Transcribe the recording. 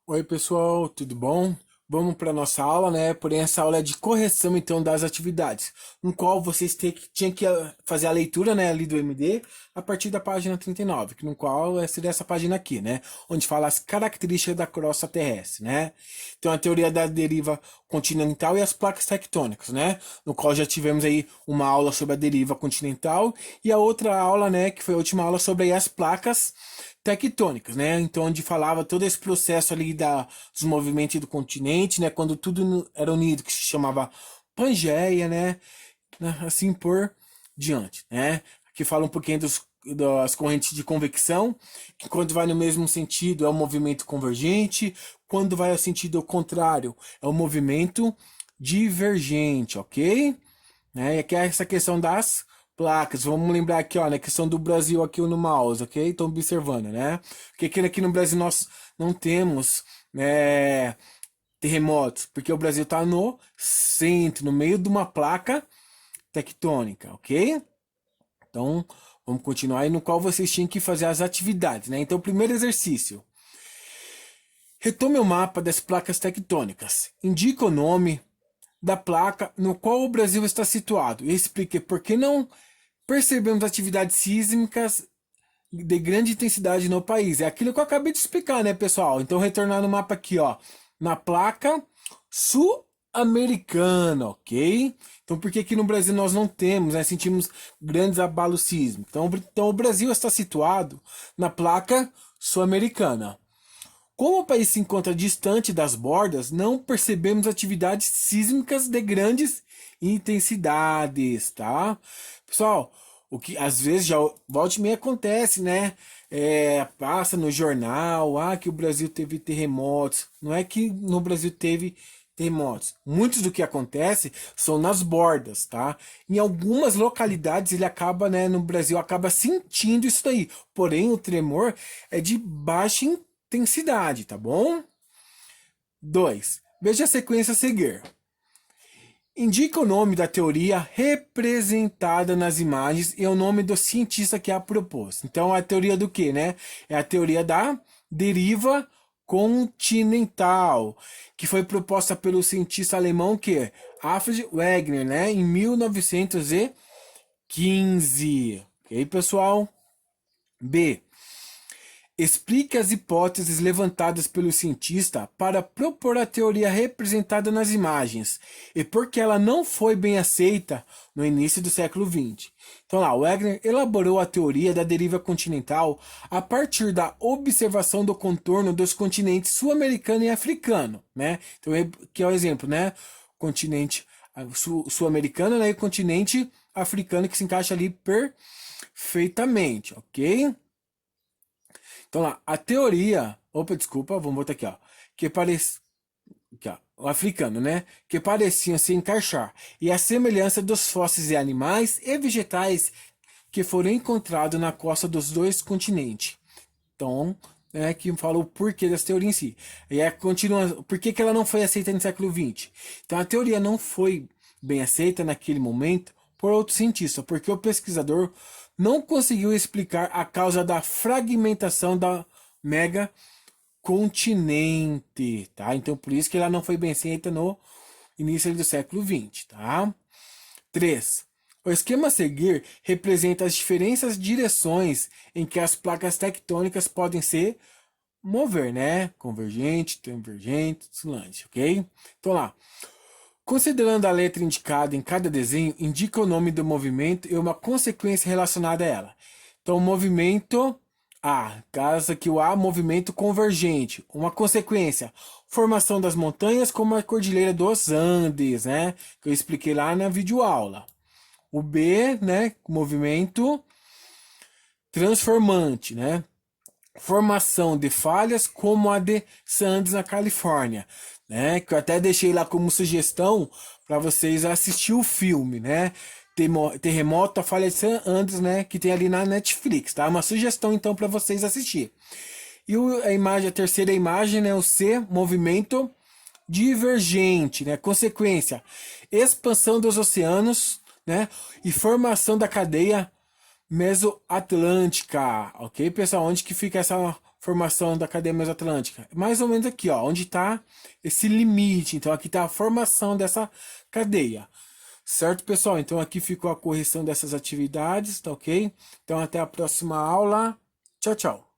Oi, pessoal, tudo bom? Vamos para nossa aula, né? Porém, essa aula é de correção, então, das atividades, no qual vocês tinham que fazer a leitura, né, ali do MD, a partir da página 39, que no qual seria essa página aqui, né? Onde fala as características da crosta terrestre, né? Então, a teoria da deriva continental e as placas tectônicas, né? No qual já tivemos aí uma aula sobre a deriva continental e a outra aula, né, que foi a última aula sobre aí as placas tectônicas, né? Então, onde falava todo esse processo ali dos movimentos do continente, né? Quando tudo era unido, que se chamava Pangeia, né? Assim por diante, né? Aqui fala um pouquinho das correntes de convecção, que quando vai no mesmo sentido é o movimento convergente, quando vai ao sentido contrário é o movimento divergente, ok? Né? E aqui é essa questão das placas. Vamos lembrar aqui, ó, na questão do Brasil aqui no mouse, ok? Estão observando, né? Porque aqui no Brasil nós não temos terremotos, porque o Brasil está no centro, no meio de uma placa tectônica, ok? Então, vamos continuar aí no qual vocês tinham que fazer as atividades, né? Então, primeiro exercício. Retome o mapa das placas tectônicas. Indica o nome da placa no qual o Brasil está situado e explique por que não percebemos atividades sísmicas de grande intensidade no país. É aquilo que eu acabei de explicar, né, pessoal? Então, retornar no mapa aqui, ó, na placa sul-americana, ok? Então, por que aqui no Brasil nós não temos, né? Sentimos grandes abalos sísmicos. Então, o Brasil está situado na placa sul-americana. Como o país se encontra distante das bordas, não percebemos atividades sísmicas de grandes intensidades, tá? Pessoal, o que às vezes já volta e meia acontece, né? Passa no jornal, que o Brasil teve terremotos. Não é que no Brasil teve terremotos. Muitos do que acontece são nas bordas, tá? Em algumas localidades ele acaba, né, no Brasil acaba sentindo isso daí. Porém, o tremor é de baixa intensidade, tá bom? 2. Veja a sequência a seguir. Indica o nome da teoria representada nas imagens e o nome do cientista que a propôs. Então, a teoria do que, né? É a teoria da deriva continental, que foi proposta pelo cientista alemão que Alfred Wegener, né, em 1915. Ok, pessoal? B. Explique as hipóteses levantadas pelo cientista para propor a teoria representada nas imagens e por que ela não foi bem aceita no início do século XX. Então lá, Wegener elaborou a teoria da deriva continental a partir da observação do contorno dos continentes sul-americano e africano, né? Então, que é o exemplo, né? Continente sul-americano, né? E o continente africano que se encaixa ali perfeitamente, ok? Então lá, a teoria. Opa, desculpa, vamos voltar aqui, ó. Que parece. Aqui, ó, o africano, né? Que pareciam se encaixar. E a semelhança dos fósseis de animais e vegetais que foram encontrados na costa dos dois continentes. Então, que fala o porquê dessa teoria em si. E aí continua. Por que ela não foi aceita no século XX? Então, a teoria não foi bem aceita naquele momento por outro cientista, porque o pesquisador não conseguiu explicar a causa da fragmentação da mega continente, tá? Então por isso que ela não foi bem aceita no início do século XX, tá? 3. O esquema a seguir representa as diferentes direções em que as placas tectônicas podem se mover, né? Convergente, convergente, oscilante, ok? Então lá, considerando a letra indicada em cada desenho, indica o nome do movimento e uma consequência relacionada a ela. Então, o movimento A, caso que o A, movimento convergente. Uma consequência, formação das montanhas como a Cordilheira dos Andes, né? Que eu expliquei lá na videoaula. O B, né? Movimento transformante, né? Formação de falhas como a de Sands na Califórnia, né? Que eu até deixei lá como sugestão para vocês assistir o filme, né? Terremoto, a falha de San Andreas, né? Que tem ali na Netflix, tá? Uma sugestão então para vocês assistir. E a terceira imagem, né? O C, movimento divergente, né? Consequência, expansão dos oceanos, né? E formação da cadeia mesoatlântica, ok, pessoal? Onde que fica essa formação da cadeia mesoatlântica? Mais ou menos aqui, ó, onde está esse limite. Então, aqui está a formação dessa cadeia. Certo, pessoal? Então, aqui ficou a correção dessas atividades, tá ok? Então, até a próxima aula. Tchau, tchau.